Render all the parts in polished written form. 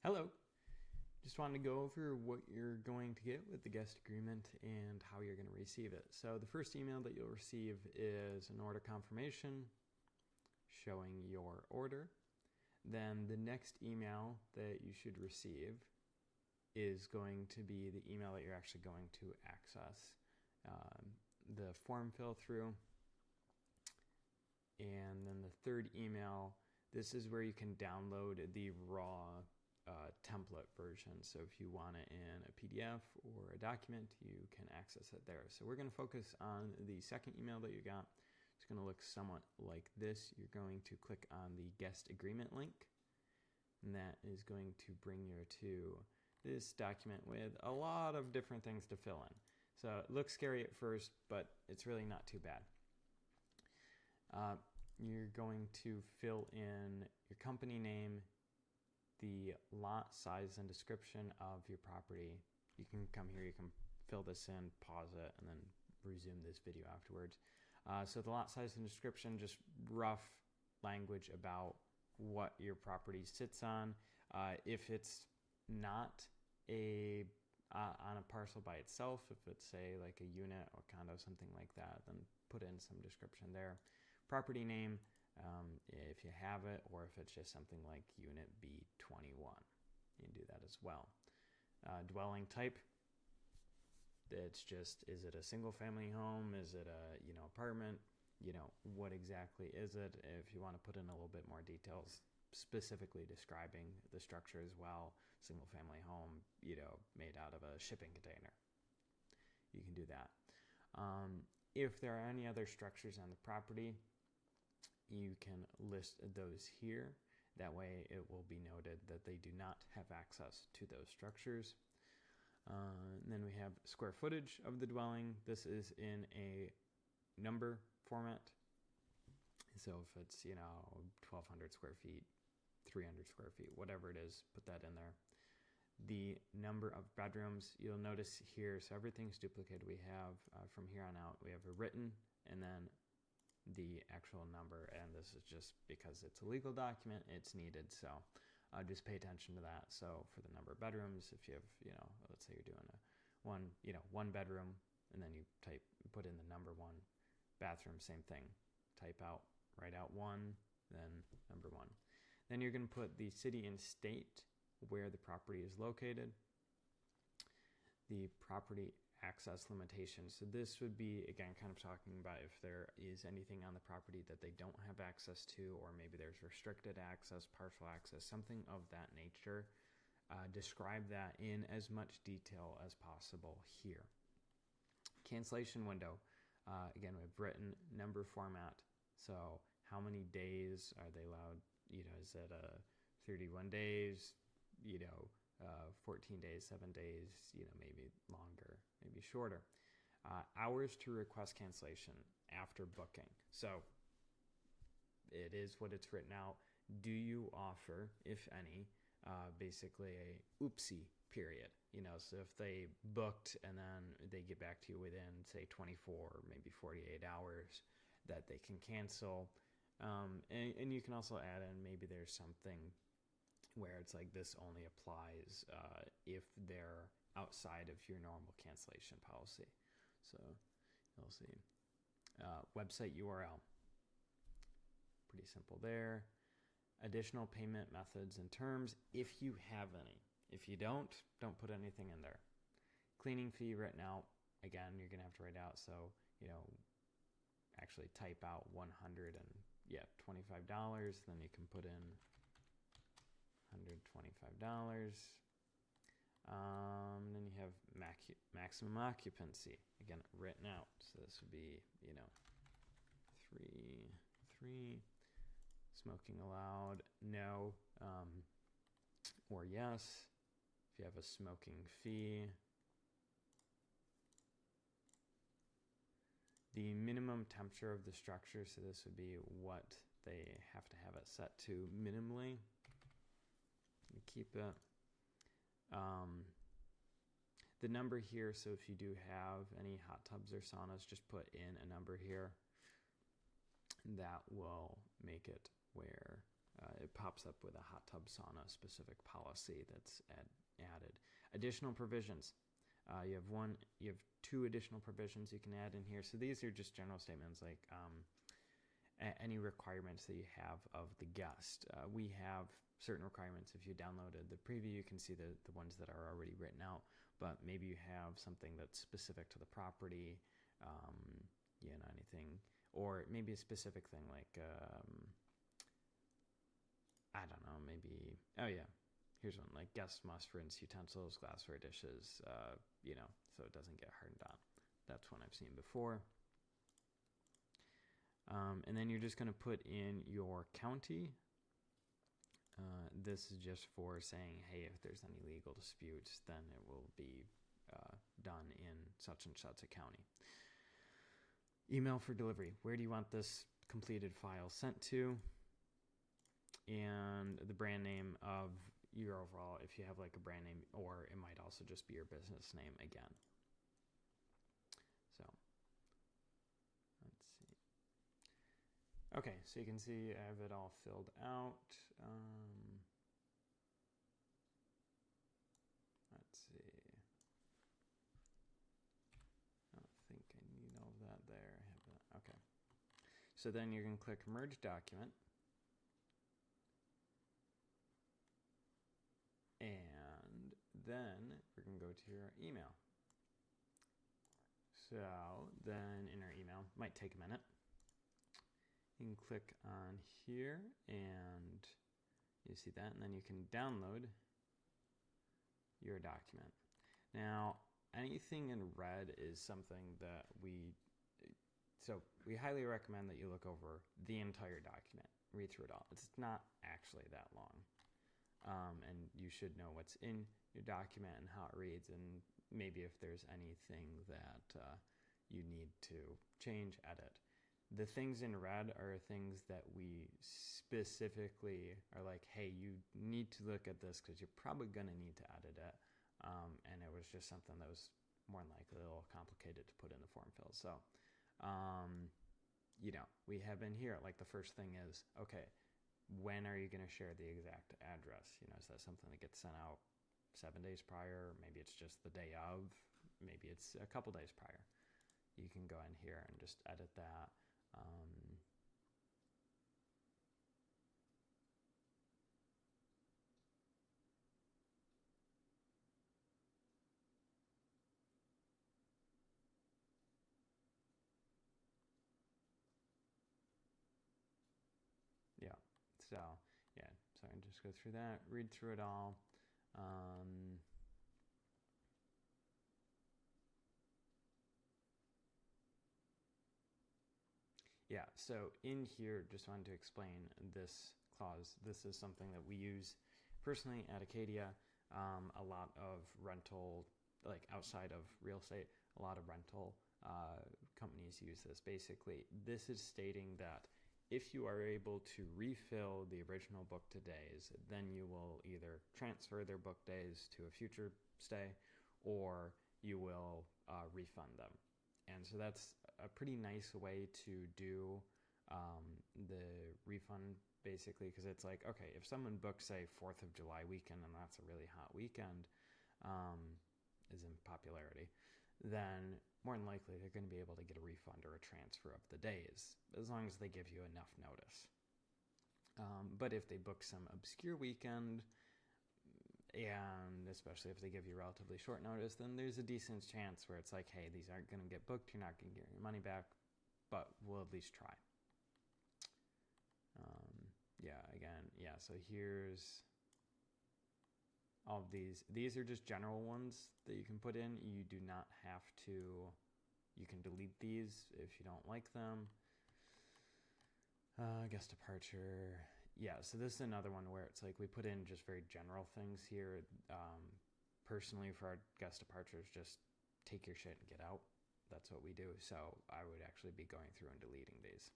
Hello. Just wanted to go over what you're going to get with the guest agreement and how you're going to receive it. So the first email that you'll receive is an order confirmation showing your order. Then the next email that you should receive is going to be the email that you're actually going to access the form fill through. And then the third email, this is where you can download the raw template version. So if you want it in a PDF or a document, you can access it there. So we're going to focus on the second email that you got. It's going to look somewhat like this. You're going to click on the guest agreement link, and that is going to bring you to this document with a lot of different things to fill in. So it looks scary at first, but it's really not too bad. You're going to fill in your company name, the lot size and description of your property. You can come here, you can fill this in, pause it, and then resume this video afterwards. So the lot size and description, just rough language about what your property sits on. If it's not on a parcel by itself, if it's say like a unit or condo, something like that, then put in some description there. Property name, if you have it, or if it's just something like unit B21, you can do that as well. Dwelling type, it's just, is it a single family home? Is it a apartment? What exactly is it? If you want to put in a little bit more details, specifically describing the structure as well, single family home, made out of a shipping container, you can do that. If there are any other structures on the property, you can list those here. That way it will be noted that they do not have access to those structures. And then we have square footage of the dwelling. This is in a number format. So if it's, 1,200 square feet, 300 square feet, whatever it is, put that in there. The number of bedrooms, you'll notice here, so everything's duplicated. We have, from here on out, we have a written and then the actual number, and this is just because it's a legal document, it's needed, so just pay attention to that. So for the number of bedrooms, if you have, let's say you're doing one bedroom, and then you put in the number one. Bathroom, same thing, write out one, then number one. Then you're going to put the city and state where the property is located, the property access limitations. So this would be, again, kind of talking about if there is anything on the property that they don't have access to, or maybe there's restricted access, partial access, something of that nature. Describe that in as much detail as possible here. Cancellation window. Again, we've written number format. So how many days are they allowed? Is it 31 days, 14 days, 7 days, maybe longer, maybe shorter. Hours to request cancellation after booking. So it is what it's written out. Do you offer, if any, basically a oopsie period? So if they booked and then they get back to you within, say, 24 or maybe 48 hours, that they can cancel. And you can also add in, maybe there's something where it's like this only applies if they're outside of your normal cancellation policy. So you'll see. Website URL. Pretty simple there. Additional payment methods and terms, if you have any. If you don't put anything in there. Cleaning fee written out. Again, you're going to have to write out. So, actually type out $125. Then you can put in $125. Then you have maximum occupancy, again, written out. So this would be, 3. Smoking allowed, no, or yes. If you have a smoking fee. The minimum temperature of the structure, so this would be what they have to have it set to minimally. Keep it. The number here, so if you do have any hot tubs or saunas, just put in a number here. That will make it where it pops up with a hot tub sauna specific policy that's added. Additional provisions. You have 2 additional provisions you can add in here. So these are just general statements like any requirements that you have of the guest. We have certain requirements. If you downloaded the preview, you can see the ones that are already written out, but maybe you have something that's specific to the property, anything, or maybe a specific thing like, I don't know, maybe, here's one, like guests must rinse utensils, glassware, dishes, so it doesn't get hardened on. That's one I've seen before. And then you're just going to put in your county. This is just for saying, hey, if there's any legal disputes, then it will be done in such and such a county. Email for delivery. Where do you want this completed file sent to? And the brand name of your overall, if you have like a brand name, or it might also just be your business name again. So let's see. Okay, so you can see I have it all filled out. Let's see. I don't think I need all of that there. I have that. Okay. So then you can click Merge Document. And then we're going to go to your email. So then in our email, might take a minute. You can click on here and you see that, and then you can download your document. Now, anything in red is something that we highly recommend that you look over the entire document, read through it all. It's not actually that long. And you should know what's in your document and how it reads, and maybe if there's anything that you need to change, edit. The things in red are things that we specifically are like, hey, you need to look at this because you're probably going to need to edit it. And it was just something that was more than likely a little complicated to put in the form fill. So, we have in here, like the first thing is, okay, when are you going to share the exact address? Is that something that gets sent out 7 days prior? Maybe it's just the day of. Maybe it's a couple days prior. You can go in here and just edit that. So I can just go through that, read through it all. So in here, just wanted to explain this clause. This is something that we use personally at Acadia. A lot of rental, like outside of real estate, a lot of rental companies use this. Basically, this is stating that if you are able to refill the original booked days, then you will either transfer their booked days to a future stay, or you will refund them. And so that's a pretty nice way to do the refund, basically, because it's like, okay, if someone books, say, 4th of July weekend, and that's a really hot weekend, is in popularity, then more than likely they're going to be able to get a refund or a transfer of the days, as long as they give you enough notice. But if they book some obscure weekend, and especially if they give you relatively short notice, then there's a decent chance where it's like, hey, these aren't going to get booked, you're not going to get your money back, but we'll at least try. So here's all of these. These are just general ones that you can put in. You do not have to, you can delete these if you don't like them. Guest departure. So this is another one where it's like we put in just very general things here. Personally, for our guest departures, just take your shit and get out. That's what we do. So I would actually be going through and deleting these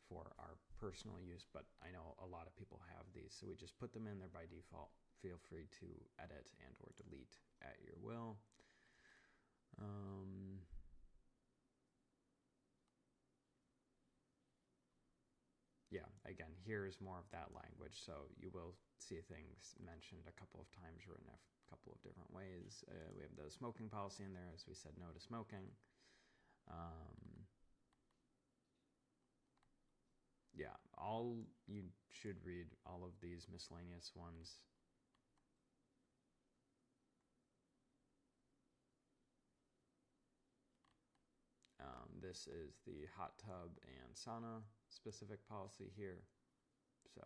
for our personal use, but I know a lot of people have these, so we just put them in there by default. Feel free to edit and or delete at your will. again, here is more of that language. So you will see things mentioned a couple of times, written a couple of different ways. We have the smoking policy in there, as we said, no to smoking. Yeah, you should read all of these miscellaneous ones. This is the hot tub and sauna specific policy here. So,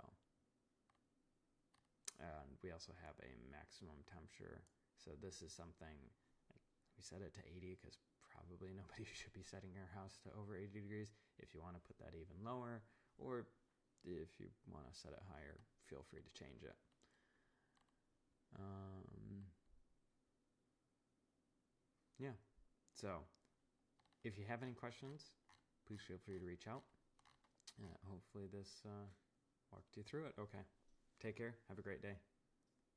and we also have a maximum temperature. So this is something, we set it to 80 because probably nobody should be setting your house to over 80 degrees. If you want to put that even lower, or if you want to set it higher, feel free to change it. Yeah, so if you have any questions, please feel free to reach out. Hopefully this walked you through it. Okay, take care. Have a great day.